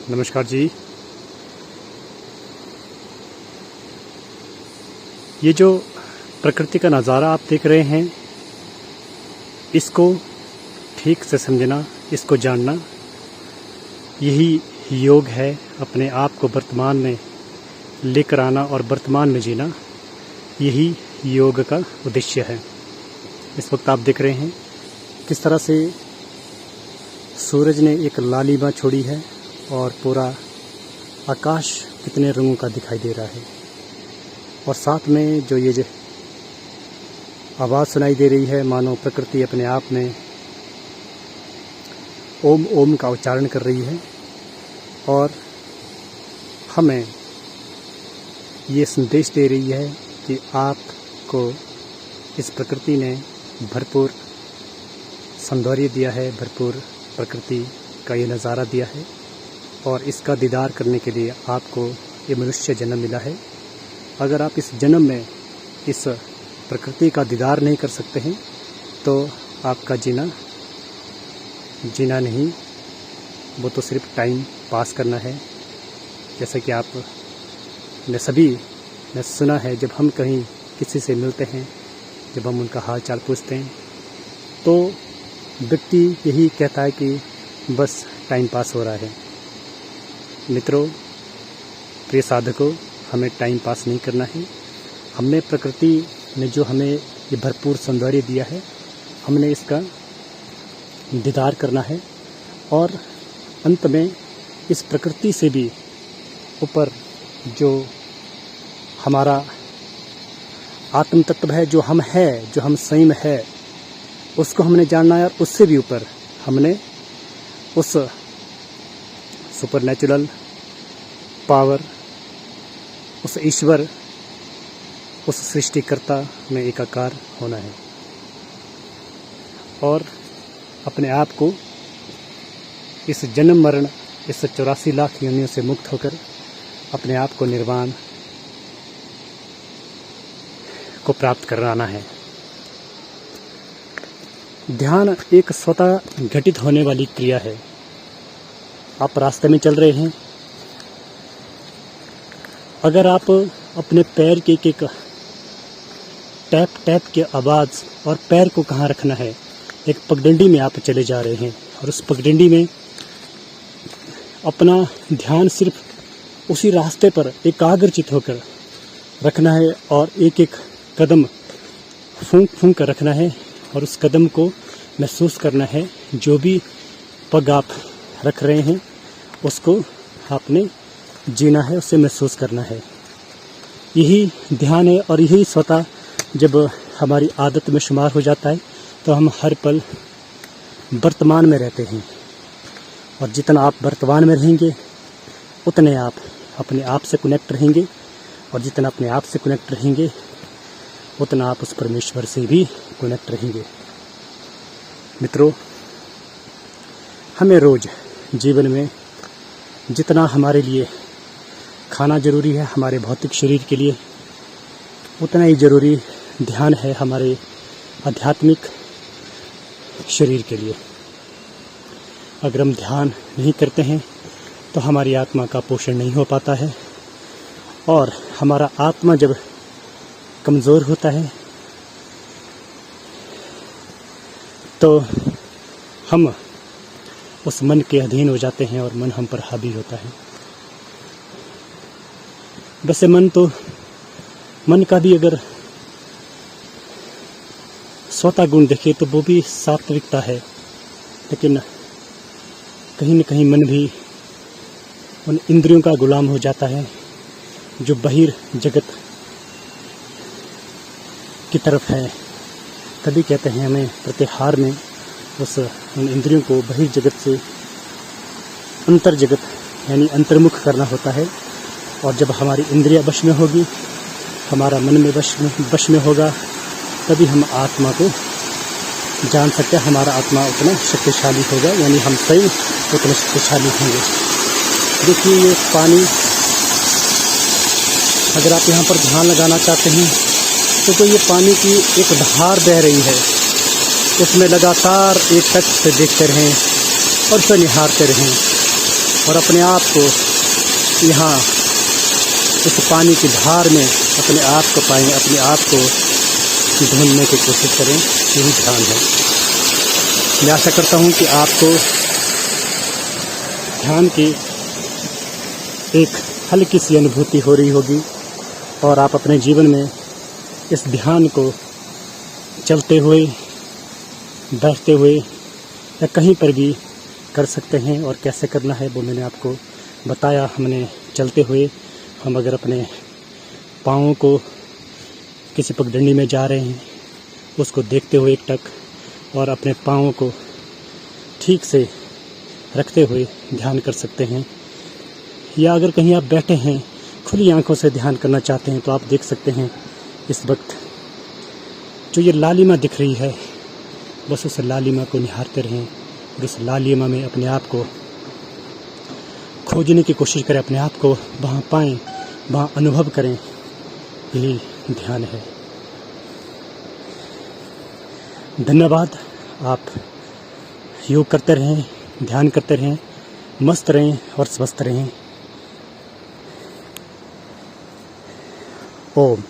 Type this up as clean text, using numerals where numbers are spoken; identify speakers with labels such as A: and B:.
A: नमस्कार जी। ये जो प्रकृति का नज़ारा आप देख रहे हैं, इसको ठीक से समझना, इसको जानना, यही योग है। अपने आप को वर्तमान में लेकर आना और वर्तमान में जीना, यही योग का उद्देश्य है। इस वक्त आप देख रहे हैं किस तरह से सूरज ने एक लालिमा छोड़ी है और पूरा आकाश कितने रंगों का दिखाई दे रहा है। और साथ में जो ये आवाज़ सुनाई दे रही है, मानो प्रकृति अपने आप में ओम ओम का उच्चारण कर रही है और हमें ये संदेश दे रही है कि आपको इस प्रकृति ने भरपूर सौंदर्य दिया है, भरपूर प्रकृति का ये नज़ारा दिया है और इसका दीदार करने के लिए आपको ये मनुष्य जन्म मिला है। अगर आप इस जन्म में इस प्रकृति का दीदार नहीं कर सकते हैं तो आपका जीना जीना नहीं, वो तो सिर्फ टाइम पास करना है। जैसा कि आपने सभी ने सुना है, जब हम कहीं किसी से मिलते हैं, जब हम उनका हाल चाल पूछते हैं तो व्यक्ति यही कहता है कि बस टाइम पास हो रहा है। मित्रों, प्रिय साधकों, हमें टाइम पास नहीं करना है। हमने प्रकृति ने जो हमें ये भरपूर सौंदर्य दिया है, हमने इसका दीदार करना है और अंत में इस प्रकृति से भी ऊपर जो हमारा आत्म तत्व है, जो हम है, जो हम स्वयं है, उसको हमने जानना है। और उससे भी ऊपर हमने उस सुपरनेचुरल पावर, उस ईश्वर, उस सृष्टिकर्ता में एकाकार होना है और अपने आप को इस जन्म मरण, इस 84 लाख योनियों से मुक्त होकर अपने आप को निर्वाण को प्राप्त कराना है। ध्यान एक स्वतः घटित होने वाली क्रिया है। आप रास्ते में चल रहे हैं, अगर आप अपने पैर के एक टैप टैप के आवाज़ और पैर को कहाँ रखना है, एक पगडंडी में आप चले जा रहे हैं और उस पगडंडी में अपना ध्यान सिर्फ उसी रास्ते पर एकाग्रचित होकर रखना है और एक एक कदम फूंक फूंक कर रखना है और उस कदम को महसूस करना है। जो भी पग आप रख रहे हैं उसको आपने जीना है, उससे महसूस करना है। यही ध्यान है और यही स्वतः जब हमारी आदत में शुमार हो जाता है तो हम हर पल वर्तमान में रहते हैं। और जितना आप वर्तमान में रहेंगे उतने आप अपने आप से कनेक्ट रहेंगे और जितना अपने आप से कनेक्ट रहेंगे उतना आप उस परमेश्वर से भी कनेक्ट रहेंगे। मित्रों, हमें रोज़ जीवन में जितना हमारे लिए खाना जरूरी है हमारे भौतिक शरीर के लिए, उतना ही जरूरी ध्यान है हमारे आध्यात्मिक शरीर के लिए। अगर हम ध्यान नहीं करते हैं तो हमारी आत्मा का पोषण नहीं हो पाता है और हमारा आत्मा जब कमज़ोर होता है तो हम उस मन के अधीन हो जाते हैं और मन हम पर हावी होता है। वैसे मन का भी अगर स्वतः गुण देखे तो वो भी सात्विकता है, लेकिन कहीं न कहीं मन भी उन इंद्रियों का गुलाम हो जाता है जो बहिर जगत की तरफ है। तभी कहते हैं हमें प्रत्याहार में उन इंद्रियों को बहिर जगत से अंतर जगत यानी अंतर्मुख करना होता है। और जब हमारी इंद्रियां वश में होगी, हमारा मन में वश में होगा, तभी हम आत्मा को जान सकते हैं। हमारा आत्मा उतना शक्तिशाली होगा, यानी हम स्वयं उतने शक्तिशाली होंगे। देखिए, ये पानी, अगर आप यहाँ पर ध्यान लगाना चाहते हैं तो ये पानी की एक धार बह रही है, उसमें लगातार एक टक से देखते रहें और उसे निहारते रहें। और अपने आप को यहाँ इस पानी की धार में अपने आप को पाएं, अपने आप को ढूंढने की कोशिश करें। यही ध्यान है। मैं आशा करता हूँ कि आपको ध्यान की एक हल्की सी अनुभूति हो रही होगी और आप अपने जीवन में इस ध्यान को चलते हुए, बैठते हुए या कहीं पर भी कर सकते हैं। और कैसे करना है वो मैंने आपको बताया। हमने चलते हुए हम अगर अपने पाँवों को किसी पगडंडी में जा रहे हैं, उसको देखते हुए एकटक और अपने पाँवों को ठीक से रखते हुए ध्यान कर सकते हैं। या अगर कहीं आप बैठे हैं, खुली आंखों से ध्यान करना चाहते हैं, तो आप देख सकते हैं इस वक्त जो ये लालिमा दिख रही है, बस उस लालिमा को निहारते रहें और उस लालिमा में अपने आप को खोजने की कोशिश करें, अपने आप को वहाँ पाएं, वहाँ अनुभव करें। यही ध्यान है। धन्यवाद। आप योग करते रहें, ध्यान करते रहें, मस्त रहें और स्वस्थ रहें। ओम।